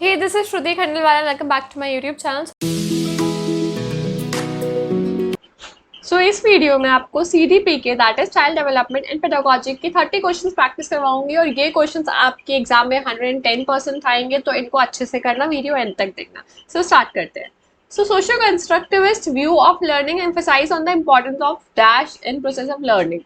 Hey, this is Shruti Khandelwala. Welcome back to my YouTube channel. So इस video में आपको CDPK that is child development and pedagogy की 30 questions practice करवाऊंगी और ये questions आपके exam में 110% आएंगे, तो इनको अच्छे से करना, वीडियो एंड तक देखना। सो स्टार्ट करते हैं। So socio constructivist view of learning emphasize on the importance of dash in process of learning.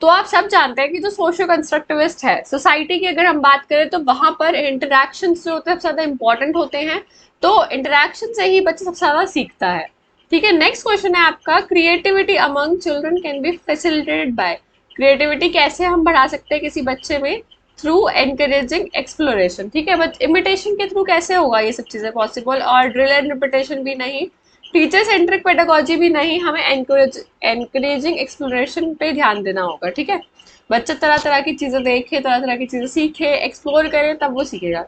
तो आप सब जानते हैं कि जो सोशियो कंस्ट्रक्टिविस्ट है सोसाइटी की, अगर हम बात करें तो वहां पर इंटरेक्शन जो होते हैं सबसे ज्यादा इंपॉर्टेंट होते हैं। तो इंटरेक्शन से ही बच्चा सबसे ज्यादा सीखता है। ठीक है, नेक्स्ट क्वेश्चन है आपका, creativity among children can be facilitated bye. Creativity कैसे हम बढ़ा सकते हैं किसी बच्चे में? Through encouraging exploration. ठीक है, बट इमिटेशन के थ्रू कैसे होगा ये सब चीजें पॉसिबल? और ड्रिल एंड रिपीटेशन भी नहीं, टीचर सेंट्रिक पेडागोजी भी नहीं, हमें एनकरेजिंग एक्सप्लोरेशन पे ध्यान देना होगा। ठीक है, बच्चा तरह तरह की चीजें देखे, तरह तरह की चीजें सीखे, एक्सप्लोर करे, तब वो सीखेगा।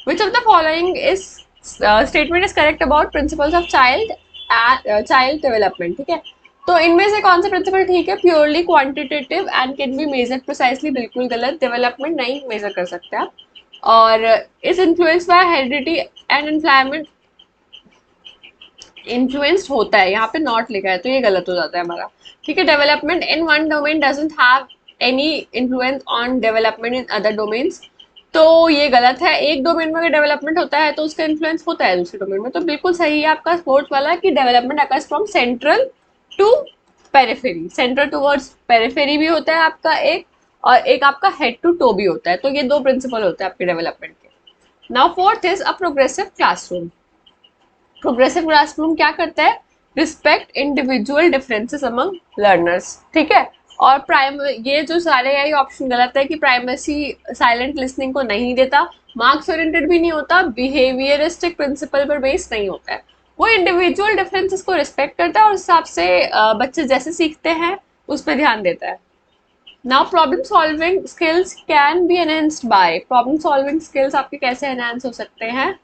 विच of the following is statement is correct about principles of child development? ठीक है, तो इनमें से कौन सा प्रिंसिपल ठीक है? Purely quantitative and can be measure precisely, बिल्कुल गलत। डेवलपमेंट नहीं मेजर कर सकते आप। और is influence by heredity and environment, influenced होता है, यहाँ पे नॉट लिखा है तो ये गलत हो जाता है हमारा। ठीक है, development in one domain doesn't have any influence on development in other domains, तो ये गलत है। एक डोमेन में अगर डेवलपमेंट होता है तो उसका इन्फ्लुएंस होता है दूसरे डोमेन में, तो बिल्कुल सही है आपका स्पोर्ट्स वाला कि development occurs from central to periphery. Central towards periphery भी होता है आपका एक, और एक आपका हेड टू टो भी होता है, तो ये दो प्रिंसिपल होते हैं आपके डेवलपमेंट के। Now fourth is a progressive classroom. Progressive classroom क्या करता है? Respect individual differences among learners. ठीक है, और ये जो सारे यही ऑप्शन गलत है कि प्राइमेसी साइलेंट लिसनिंग को नहीं देता, मार्क्स ओरिएंटेड भी नहीं होता, बिहेवियरिस्टिक प्रिंसिपल पर बेस्ड नहीं होता है। वो इंडिविजुअल डिफरेंसेस को रिस्पेक्ट करता है और उस हिसाब से बच्चे जैसे सीखते हैं उस पर ध्यान देता है। Now problem solving skills can be enhanced by. Problem solving skills आपके कैसे एनहेंस हो सकते हैं?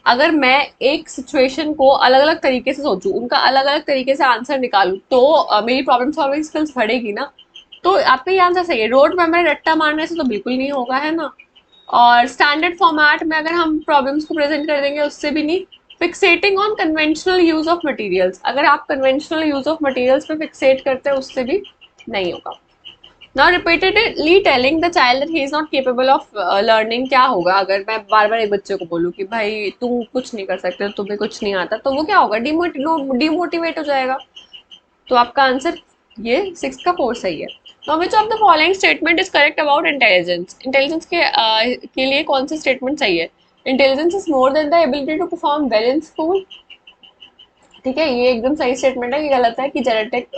अगर मैं एक सिचुएशन को अलग अलग तरीके से सोचूं, उनका अलग अलग तरीके से आंसर निकालूं, तो मेरी प्रॉब्लम सॉल्विंग स्किल्स बढ़ेगी ना। तो आपका ये आंसर सही है। रोड में मेरे रट्टा मारने से तो बिल्कुल नहीं होगा, है ना। और स्टैंडर्ड फॉर्मेट में अगर हम प्रॉब्लम्स को प्रेजेंट कर देंगे उससे भी नहीं। Fixating on conventional use of materials, अगर आप कन्वेंशनल यूज ऑफ मटेरियल्स पे फिक्सेट करते हैं उससे भी नहीं होगा। Now repeatedly telling the child that he is not capable of learning, क्या होगा अगर मैं बार बार एक बच्चे को बोलूँ कि भाई तू कुछ नहीं कर सकते, तुम्हें कुछ नहीं आता, तो वो क्या होगा? डिमोटिवेट हो जाएगा। तो आपका आंसर ये 6 का 4 सही है। Now which of the following statement is correct about intelligence? Intelligence के लिए कौन सा स्टेटमेंट सही है? Intelligence is more than the ability to perform well in school. ठीक है, ये एकदम सही स्टेटमेंट है। ये गलत है कि जेनेटिक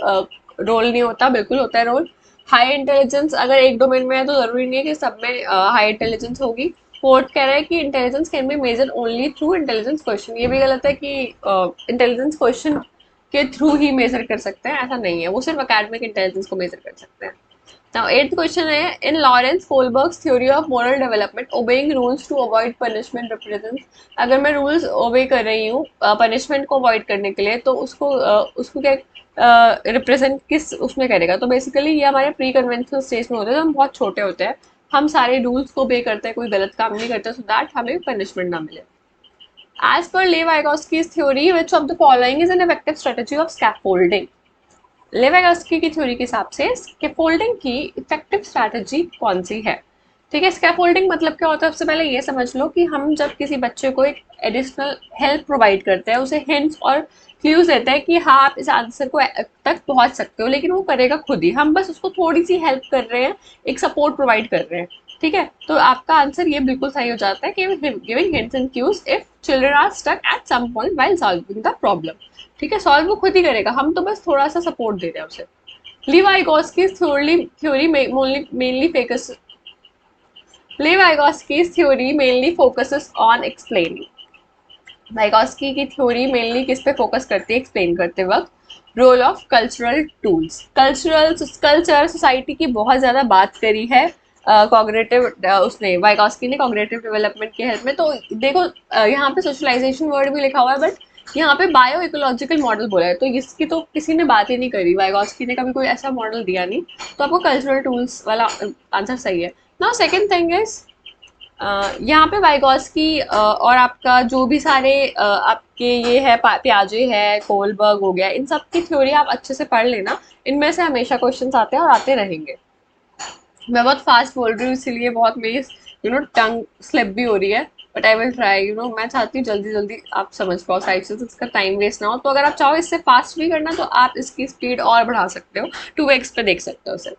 रोल नहीं होता, बिल्कुल होता है रोल। हाई इंटेलिजेंस अगर एक डोमेन में है तो जरूरी नहीं है कि सब में हाई इंटेलिजेंस होगी। फोर्थ कह रहा है कि intelligence can be measure only through intelligence question, ये भी गलत है कि इंटेलिजेंस क्वेश्चन के थ्रू ही मेजर कर सकते हैं, ऐसा नहीं है, वो सिर्फ अकेडमिक इंटेलिजेंस को मेजर कर सकते हैं। नाउ एट्थ क्वेश्चन है, in Lawrence Kohlberg's theory of moral development obeying rules to avoid punishment represents. अगर मैं रूल्स ओबे कर रही हूँ पनिशमेंट को अवॉइड करने के लिए, तो उसको क्या रिप्रेजेंट किस उसमें करेगा? तो बेसिकली ये हमारे प्री कन्वेंशनल स्टेज में होते हैं, हम बहुत छोटे होते हैं, हम सारे रूल्स को ओबे करते हैं, कोई गलत काम नहीं करते, सो दैट हमें पनिशमेंट ना मिले। As per Lev Vygotsky's theory which of the following is an effective strategy of scaffolding? Vygotsky की थ्योरी के हिसाब से स्कैफोल्डिंग की इफेक्टिव स्ट्रैटेजी कौन सी है? ठीक है, स्कैफोल्डिंग मतलब क्या होता है? सबसे पहले ये समझ लो कि हम जब किसी बच्चे को एक एडिशनल हेल्प प्रोवाइड करते हैं, उसे हिंट्स और क्लूज देते हैं कि हाँ आप इस आंसर को तक पहुंच सकते हो, लेकिन वो करेगा खुद ही, हम बस उसको थोड़ी सी हेल्प कर रहे हैं, एक सपोर्ट प्रोवाइड कर रहे हैं। ठीक है, तो आपका आंसर ये बिल्कुल सही हो जाता है कि giving hints and cues if children are stuck at some point while solving the problem. ठीक है, सॉल्व वो खुद ही करेगा, हम तो बस थोड़ा सा सपोर्ट दे रहे हैं उसे। Levi-Vygotsky's theory mainly focuses Levi-Vygotsky's theory mainly focuses on explaining. Vygotsky की थ्योरी मेनली किस पे फोकस करती है एक्सप्लेन करते वक्त? Role of cultural tools. Culture society की बहुत ज़्यादा बात करी है कॉग्निटिव उसने वाइगोस्की ने कॉग्निटिव डेवलपमेंट की हेल्प में। तो देखो यहाँ पे सोशलाइजेशन वर्ड भी लिखा हुआ है, बट यहाँ पे बायो इकोलॉजिकल मॉडल बोला है, तो इसकी तो किसी ने बात ही नहीं करी, वाइगोस्की ने कभी कोई ऐसा मॉडल दिया नहीं, तो आपको कल्चरल टूल्स वाला आंसर सही है। नाउ सेकेंड थिंग इज यहाँ पे वाइगॉस्की और आपका जो भी सारे आपके ये है प्याजे है, कोलबर्ग हो गया, इन सब की थ्योरी आप अच्छे से पढ़ लेना। इनमें से हमेशा क्वेश्चंस आते हैं और आते रहेंगे। मैं बहुत फास्ट बोल रही हूँ इसीलिए बहुत मेरी टंग स्लिप भी हो रही है, बट आई विल ट्राई। मैं चाहती हूँ जल्दी जल्दी आप समझ पाओ साइड से, तो इसका टाइम वेस्ट ना हो। तो अगर आप चाहो इससे फास्ट भी करना तो आप इसकी स्पीड और बढ़ा सकते हो, 2x पे देख सकते हो सिर्फ।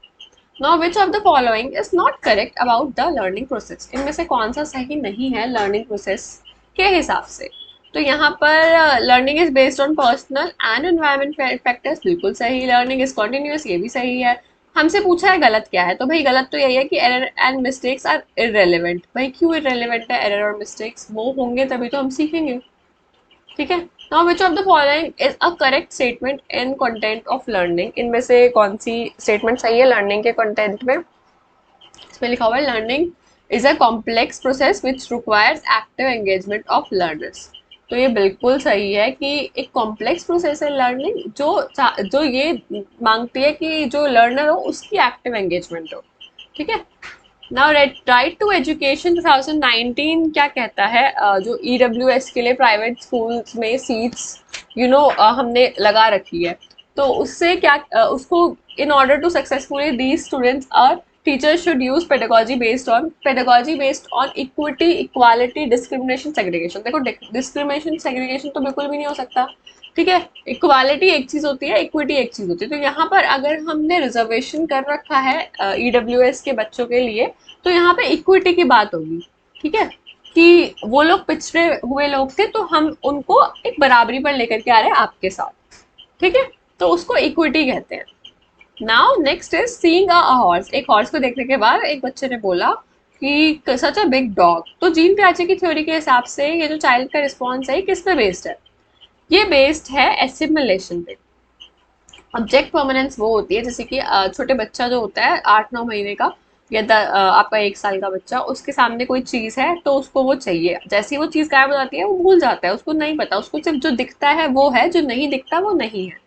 Now, which of the following is not correct about the learning process? इनमें से कौन सा सही नहीं है लर्निंग प्रोसेस के हिसाब से? तो यहाँ पर learning is based on personal and environment factors, बिल्कुल सही। लर्निंग इज कॉन्टिन्यूस, ये भी सही है। हमसे पूछा है गलत क्या है, तो भाई गलत तो यही है कि error and mistakes are irrelevant. भाई क्यों इररेलेवेंट है एरर और मिस्टेक्स? वो होंगे तभी तो हम सीखेंगे, ठीक है। Now which of the following is a correct statement in content of learning? इनमें से कौन सी स्टेटमेंट सही है लर्निंग के कंटेंट में? इसमें लिखा हुआ है learning is a complex process which requires active engagement of learners. तो ये बिल्कुल सही है कि एक कॉम्प्लेक्स प्रोसेस है लर्निंग, जो ये मांगती है कि जो लर्नर हो उसकी एक्टिव एंगेजमेंट हो, ठीक है। नाउ राइट टू एजुकेशन 2019 क्या कहता है? जो EWS के लिए प्राइवेट स्कूल्स में सीट्स हमने लगा रखी है, तो उससे क्या उसको in order to successfully these students are teachers should use pedagogy based on equity, equality, discrimination, segregation. देखो डिस्क्रिमिनेशन सेग्रीगेशन तो बिल्कुल भी नहीं हो सकता, ठीक है। इक्वालिटी एक चीज होती है, इक्विटी एक चीज होती है। तो यहाँ पर अगर हमने रिजर्वेशन कर रखा है EWS के बच्चों के लिए, तो यहाँ पे इक्विटी की बात होगी, ठीक है, कि वो लोग पिछड़े हुए लोग थे तो हम उनको एक बराबरी पर लेकर के आ रहे हैं आपके साथ, ठीक है। तो उसको इक्विटी कहते हैं। Now next is seeing a horse. एक हॉर्स को देखने के बाद एक बच्चे ने बोला कि सच अ बिग डॉग। तो जीन पियाजे की थ्योरी के हिसाब से ये जो चाइल्ड का रिस्पॉन्स है किस पे बेस्ड है? ये बेस्ड है एसिमुलेशन पे। ऑब्जेक्ट परमानेंस वो होती है जैसे कि छोटे बच्चा जो होता है 8-9 महीने का, या आपका 1 साल का बच्चा, उसके सामने कोई चीज है तो उसको वो चाहिए, जैसे ही वो चीज गायब हो जाती है वो भूल जाता है, उसको नहीं पता, उसको सिर्फ जो दिखता है वो है, जो नहीं दिखता वो नहीं है।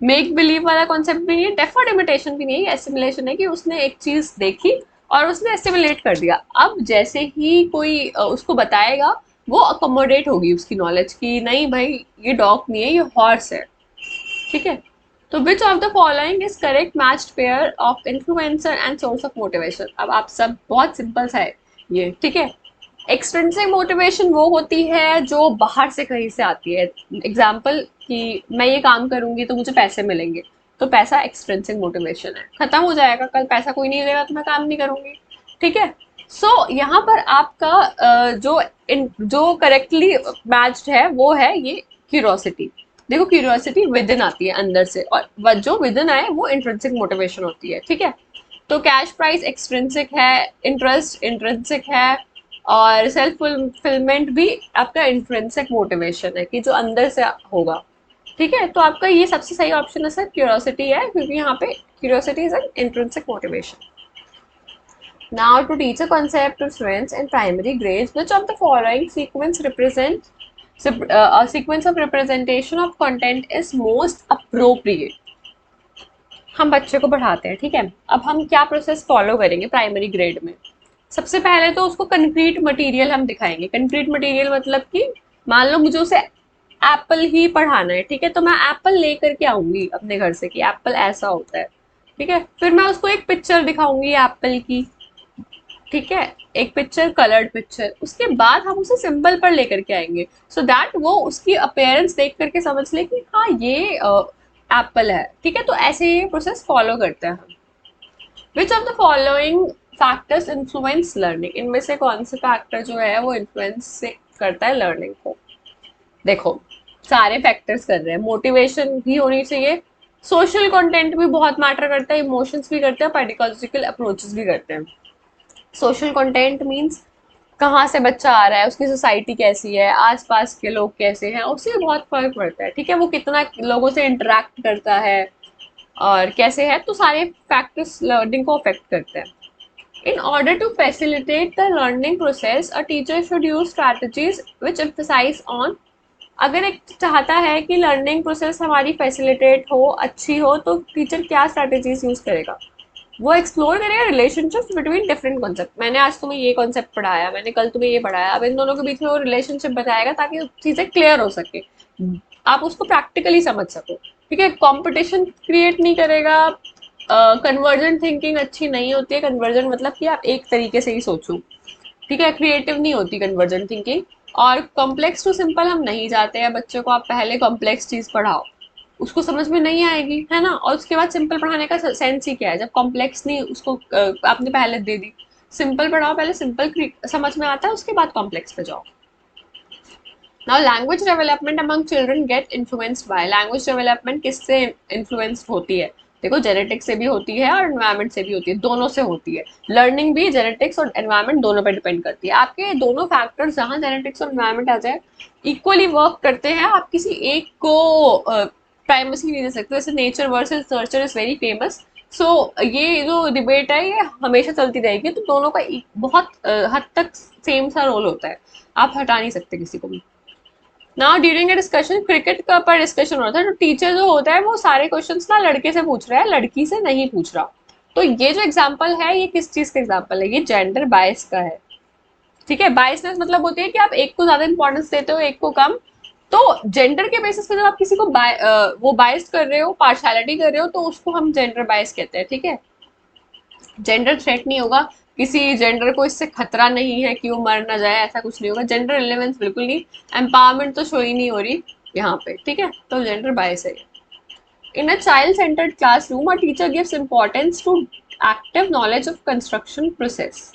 मेक बिलीव वाला कॉन्सेप्ट भी नहीं है, डेफर्ड इमिटेशन भी नहीं है, एसिमुलेशन है कि उसने एक चीज देखी और उसने एसिमुलेट कर दिया। अब जैसे ही कोई उसको बताएगा वो अकोमोडेट होगी उसकी नॉलेज की, नहीं भाई ये डॉग नहीं है, ये हॉर्स है, ठीक है। तो विच of the following is correct matched pair of influencer and source of motivation? अब आप सब बहुत सिंपल सा है ये, ठीक है। एक्सट्रिंसिक मोटिवेशन वो होती है जो बाहर से कहीं से आती है। एग्जाम्पल कि मैं ये काम करूंगी तो मुझे पैसे मिलेंगे, तो पैसा एक्सट्रिंसिक मोटिवेशन है। खत्म हो जाएगा कल, पैसा कोई नहीं देगा तो मैं काम नहीं करूंगी, ठीक है। सो यहाँ पर आपका जो करेक्टली मैच्ड है वो है ये क्यूरोसिटी। देखो क्यूरियोसिटी विद इन आती है अंदर से, और जो विद इन आए वो इंट्रिंसिक मोटिवेशन होती है, ठीक है। तो कैश प्राइस एक्सट्रिंसिक है, इंटरेस्ट इंट्रिंसिक है, और सेल्फ फुलफिलमेंट भी आपका इंट्रिंसिक मोटिवेशन है कि जो अंदर से होगा, ठीक है। तो आपका ये सबसे सही ऑप्शन है सर, क्यूरियोसिटी है, क्योंकि यहाँ पे curiosity is an intrinsic motivation. Now to teach a concept to students in primary grades, which of the following sequence represents a sequence of representation of content is most appropriate? हम बच्चे को पढ़ाते हैं, ठीक है। अब हम क्या प्रोसेस फॉलो करेंगे प्राइमरी ग्रेड में? सबसे पहले तो उसको कंक्रीट मटेरियल हम दिखाएंगे। कंक्रीट मटेरियल मतलब कि मान लो मुझे उसे एप्पल ही पढ़ाना है, ठीक है, तो मैं एप्पल लेकर के आऊंगी अपने घर से कि एप्पल ऐसा होता है, ठीक है। फिर मैं उसको एक पिक्चर दिखाऊंगी एप्पल की, ठीक है, एक पिक्चर, कलर्ड पिक्चर। उसके बाद हम उसे सिंबल पर लेकर के आएंगे, सो दैट वो उसकी अपेयरेंस देख करके समझ ले कि हाँ ये एप्पल है, ठीक है। तो ऐसे ये प्रोसेस फॉलो करते हैं हम। विच of the following factors influence learning? इनमें से कौन से फैक्टर जो है वो इन्फ्लुएंस से करता है लर्निंग को? देखो सारे फैक्टर्स कर रहे हैं। मोटिवेशन भी होनी चाहिए, सोशल कंटेंट भी बहुत मैटर करता है, इमोशंस भी करते हैं, पेडागॉजिकल अप्रोचेस भी करते हैं। सोशल कंटेंट मीन्स कहाँ से बच्चा आ रहा है, उसकी सोसाइटी कैसी है, आसपास के लोग कैसे हैं, उससे बहुत फर्क पड़ता है, ठीक है। वो कितना लोगों से इंटरेक्ट करता है और कैसे है, तो सारे फैक्टर्स लर्निंग को अफेक्ट करते हैं। In order to facilitate the learning process a teacher should use strategies which emphasize on. अगर एक चाहता है कि लर्निंग प्रोसेस हमारी फैसिलिटेट हो, अच्छी हो, तो टीचर क्या स्ट्रैटेजीज यूज करेगा? वो एक्सप्लोर करेगा रिलेशनशिप्स बिटवीन डिफरेंट कॉन्सेप्ट। मैंने आज तुम्हें ये कॉन्सेप्ट पढ़ाया, मैंने कल तुम्हें ये पढ़ाया, अब इन दोनों के बीच में वो रिलेशनशिप बताएगा ताकि चीजें क्लियर हो सके, आप उसको प्रैक्टिकली समझ सको। ठीक है, कंपटीशन क्रिएट नहीं करेगा। कन्वर्जेंट थिंकिंग अच्छी नहीं होती है। कन्वर्जेंट मतलब कि आप एक तरीके से ही सोचो। ठीक है, क्रिएटिव नहीं होती कन्वर्जेंट थिंकिंग। और कॉम्प्लेक्स टू सिंपल हम नहीं जाते हैं, बच्चों को आप पहले कॉम्प्लेक्स चीज पढ़ाओ, उसको समझ में नहीं आएगी, है ना। और उसके बाद सिंपल पढ़ाने का सेंस ही क्या है, जब कॉम्प्लेक्स नहीं उसको आपने पहले दे दी। सिंपल पढ़ाओ, पहले सिंपल समझ में आता है, उसके बाद कॉम्प्लेक्स पे जाओ। Now language development among children get influenced by. Language development किससे इन्फ्लुएंस होती है? देखो, जेनेटिक्स से भी होती है और एनवायरमेंट से भी होती है, दोनों से होती है। लर्निंग भी जेनेटिक्स और एनवायरमेंट दोनों पे डिपेंड करती है। आपके दोनों फैक्टर्स जहाँ जेनेटिक्स और एनवायरमेंट आ जाए इक्वली वर्क करते हैं, आप किसी एक को प्राइमेसी नहीं दे सकते। जैसे nature versus nurture is very famous. So ये जो डिबेट है ये हमेशा चलती रहेगी, तो दोनों का बहुत हद तक सेम सा रोल होता है, आप हटा नहीं सकते किसी को भी। Now during a discussion, cricket का पर डिस्कशन होता है, तो टीचर जो होता है वो सारे क्वेश्चंस ना लड़के से पूछ रहा है, लड़की से नहीं पूछ रहा। तो ये जो एग्जांपल है ये किस चीज का एग्जांपल है? ये जेंडर बायस का है। ठीक है, बायसनेस मतलब होती है कि आप एक को ज्यादा इंपॉर्टेंस देते हो, एक को कम। तो जेंडर के बेसिस पे जब आप किसी को वो बायस कर रहे हो, पार्शियलिटी कर रहे हो, तो उसको हम जेंडर बायस कहते हैं। ठीक है, जेंडर थ्रेट नहीं होगा, किसी जेंडर को इससे खतरा नहीं है कि वो मर ना जाए, ऐसा कुछ नहीं होगा। जेंडर रिलेवेंस बिल्कुल नहीं, एम्पावरमेंट तो शो ही नहीं हो रही यहाँ पे। ठीक है, तो जेंडर बायस है। In a child centred classroom a teacher gives importance to active knowledge of construction process.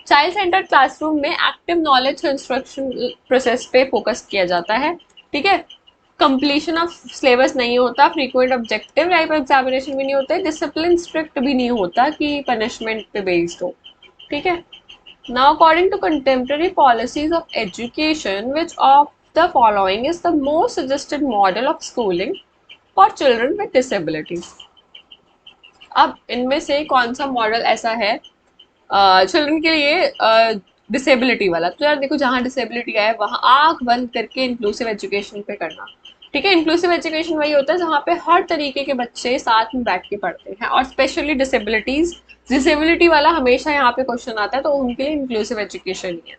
Child centred classroom में एक्टिव नॉलेज कंस्ट्रक्शन प्रोसेस पे फोकस किया जाता है। ठीक है, कंप्लीशन ऑफ सिलेबस नहीं होता, फ्रीक्वेंट ऑब्जेक्टिव टाइप एग्जामिनेशन भी नहीं होते, डिसिप्लिन स्ट्रिक्ट भी नहीं होता कि पनिशमेंट पे बेस्ड हो। ठीक है, now according to contemporary policies of education which of the following is the most suggested model of schooling for children with disabilities. अब इनमें से कौन सा मॉडल ऐसा है चिल्ड्रन के लिए डिसेबिलिटी वाला? तो यार देखो, जहाँ डिसेबिलिटी है वहाँ आंख बंद करके इंक्लूसिव एजुकेशन पे करना। ठीक है, इंक्लूसिव एजुकेशन वही होता है जहाँ पे हर तरीके के बच्चे साथ में बैठ के पढ़ते हैं, और स्पेशली डिसेबिलिटीज, डिसेबिलिटी वाला हमेशा यहाँ पे क्वेश्चन आता है, तो उनके लिए इंक्लूसिव एजुकेशन ही है।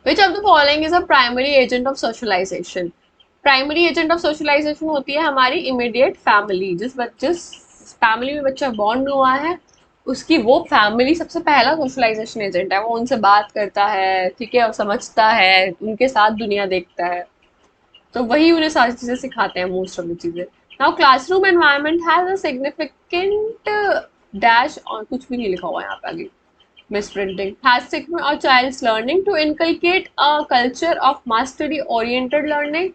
Which of the following is a primary agent of socialization? Primary agent of socialization होती है हमारी इमीडिएट फैमिली। जिस फैमिली में बच्चा बॉर्न हुआ है उसकी वो फैमिली सबसे पहला सोशलाइजेशन एजेंट है। वो उनसे बात करता है, ठीक है, और समझता है, उनके साथ दुनिया देखता है, तो वही उन्हें सारी चीजें सिखाते हैं, मोस्ट ऑफ द चीजें। Now classroom environment has a significant dash, और कुछ भी नहीं लिखा हुआ यहाँ पे आगे, misprinting, has significant a child's learning to inculcate a culture of mastery oriented learning,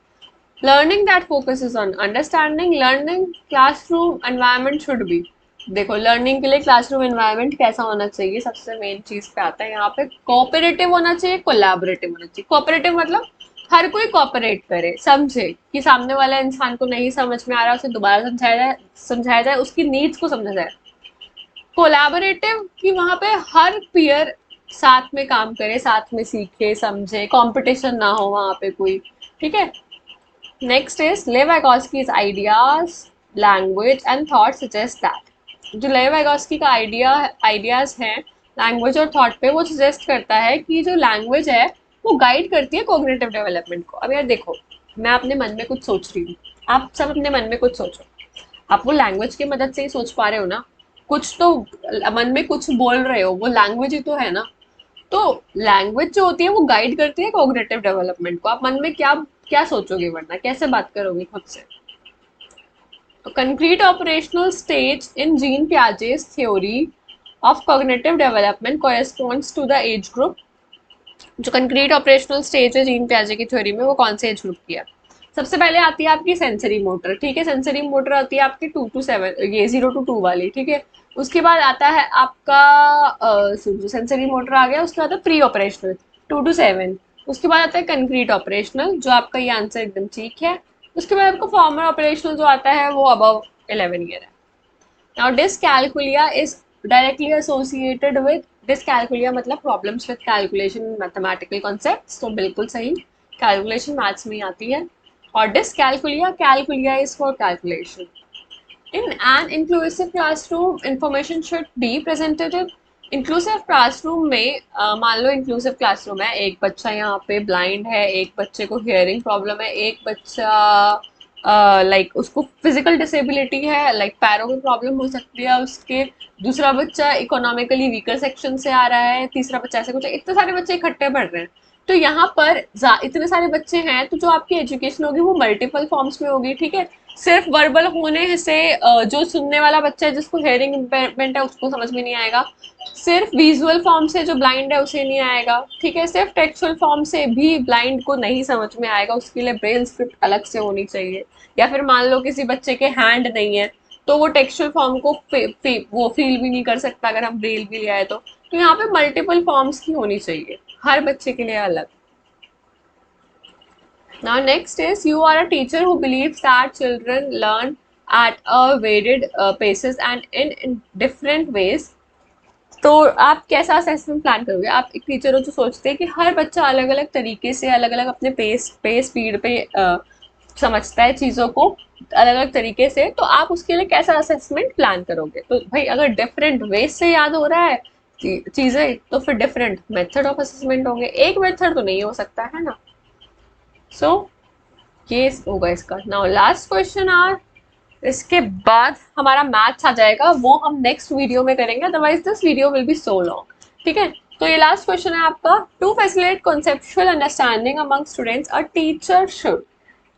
learning that focuses on understanding, learning classroom environment should be। देखो, लर्निंग के लिए क्लासरूम एनवायरनमेंट कैसा होना चाहिए, सबसे मेन चीज पे आता है यहाँ पे। कोऑपरेटिव होना चाहिए, कोलैबोरेटिव होना चाहिए। कोऑपरेटिव मतलब हर कोई कोऑपरेट करे, समझे कि सामने वाला इंसान को नहीं समझ में आ रहा, उसे दोबारा समझाया जाए, उसकी नीड्स को समझा जाए। कोलैबोरेटिव कि वहां पे हर पीयर साथ में काम करे, साथ में सीखे समझे, कंपटीशन ना हो वहां पे कोई। ठीक है, next is Lev Vygotsky's ideas, language and thought suggest that. जो लेव वाइगोस्की का आइडियाज हैं लैंग्वेज और थॉट पे, वो सजेस्ट करता है कि जो लैंग्वेज है वो गाइड करती है कॉग्निटिव डेवलपमेंट को। अब यार देखो, मैं अपने मन में कुछ सोच रही हूँ, आप सब अपने मन में कुछ सोचो, आप वो लैंग्वेज की मदद से ही सोच पा रहे हो ना, कुछ तो मन में कुछ बोल रहे हो, वो लैंग्वेज ही तो है ना। तो लैंग्वेज जो होती है वो गाइड करती है कॉग्निटिव डेवलपमेंट को। आप मन में क्या क्या सोचोगे, वरना कैसे बात करोगे खुद से। तो concrete operational stage in Jean Piaget's theory of cognitive development corresponds to the age group. जो कंक्रीट ऑपरेशनल स्टेज है जीन पियाजे की थ्योरी में, वो कौन से एज ग्रुप की है? सबसे पहले आती है आपकी सेंसरी मोटर। ठीक है, सेंसरी मोटर आती है आपकी 2 to 7, ये 0 to 2 वाली। ठीक है, उसके बाद आता है आपका सेंसरी मोटर आ गया, उसके बाद प्री ऑपरेशनल 2 to 7। उसके बाद आता है कंक्रीट ऑपरेशनल, जो आपका ये आंसर एकदम ठीक है। उसके बाद आपका फॉर्मर ऑपरेशनल जो आता है वो अबव 11 ईयर है। Now dyscalculia is directly associated with, dyscalculia मतलब problems with calculation, mathematical concepts, तो बिल्कुल सही, कैलकुलेशन मैथ्स में ही आती है। और dyscalculia, कैलकुलिया is for calculation. In an inclusive classroom, information should be presented. Inclusive classroom में मान लो इंक्लूसिव क्लासरूम है, एक बच्चा यहाँ पे ब्लाइंड है, एक बच्चे को हियरिंग प्रॉब्लम है, एक बच्चा लाइक उसको फिजिकल डिसेबिलिटी है, लाइक पैरों में प्रॉब्लम हो सकती है उसके, दूसरा बच्चा इकोनॉमिकली वीकर सेक्शन से आ रहा है, तीसरा बच्चा ऐसे कुछ, इतने सारे बच्चे इकट्ठे पढ़ रहे हैं। तो यहाँ पर इतने सारे बच्चे हैं तो जो आपकी एजुकेशन होगी वो मल्टीपल फॉर्म्स में होगी, ठीक है। सिर्फ वर्बल होने से जो सुनने वाला बच्चा है जिसको हेयरिंग इम्पेयरमेंट है उसको समझ में नहीं आएगा, सिर्फ विजुअल फॉर्म से जो ब्लाइंड है उसे नहीं आएगा, ठीक है। सिर्फ टेक्सचुअल फॉर्म से भी ब्लाइंड को नहीं समझ में आएगा, उसके लिए ब्रेल स्क्रिप्ट अलग से होनी चाहिए। या फिर मान लो किसी बच्चे के हैंड नहीं है तो वो टेक्सचुअल फॉर्म को वो फील भी नहीं कर सकता अगर हम ब्रेल भी ले आए तो यहाँ पे मल्टीपल फॉर्म्स की होनी चाहिए, हर बच्चे के लिए अलग। Now next is, you are a teacher who believes that children learn at a varied paces and in different ways. तो आप कैसा असेसमेंट प्लान करोगे? आप एक टीचर हो जो सोचते हैं कि हर बच्चा अलग अलग तरीके से, अलग अलग अपने स्पीड पे समझता है चीज़ों को अलग अलग तरीके से, तो आप उसके लिए कैसा असेसमेंट प्लान करोगे? तो भाई अगर डिफरेंट वेज से याद हो रहा है चीज़ें तो फिर डिफरेंट मेथड ऑफ असेसमेंट होंगे, एक मेथड तो नहीं हो सकता है ना। सो ये होगा इसका। नाउ लास्ट क्वेश्चन आर, इसके बाद हमारा मैथ्स आ जाएगा, वो हम नेक्स्ट वीडियो में करेंगे, otherwise this video will be so long, ठीक है। तो ये लास्ट क्वेश्चन है आपका, to facilitate conceptual understanding among students a teacher should.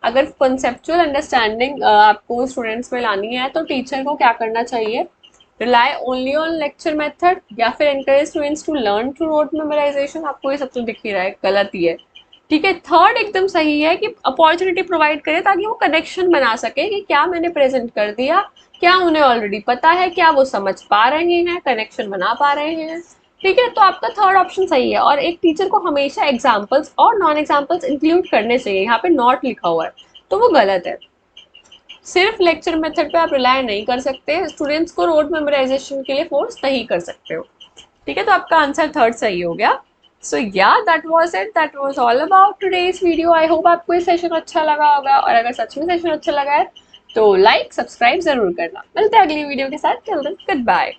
अगर कॉन्सेप्चुअल अंडरस्टैंडिंग आपको स्टूडेंट्स में लानी है तो टीचर को क्या करना चाहिए? Rely only on lecture method या फिर encourage students to learn through rote memorization? आपको ये सब तो दिख ही रहा है, गलत ही है, ठीक है। थर्ड एकदम सही है कि अपॉर्चुनिटी प्रोवाइड करें ताकि वो कनेक्शन बना सके कि क्या मैंने प्रेजेंट कर दिया, क्या उन्हें ऑलरेडी पता है, क्या वो समझ पा रहे हैं, कनेक्शन बना पा रहे हैं, ठीक है। तो आपका थर्ड ऑप्शन सही है। और एक टीचर को हमेशा एग्जाम्पल्स और नॉन एग्जाम्पल्स इंक्लूड करने चाहिए, यहाँ पे नॉट लिखा हुआ है तो वो गलत है। सिर्फ लेक्चर मेथड पे आप रिलाय नहीं कर सकते, स्टूडेंट्स को रोड मेमोराइजेशन के लिए फोर्स नहीं कर सकते हो, ठीक है। तो आपका आंसर थर्ड सही हो गया। सो या that was it, that was all about today's video. I hope आपको ये सेशन अच्छा लगा होगा, और अगर सच में सेशन अच्छा लगा है तो लाइक सब्सक्राइब जरूर करना। मिलते हैं अगली वीडियो के साथ, टिल देन गुड बाय।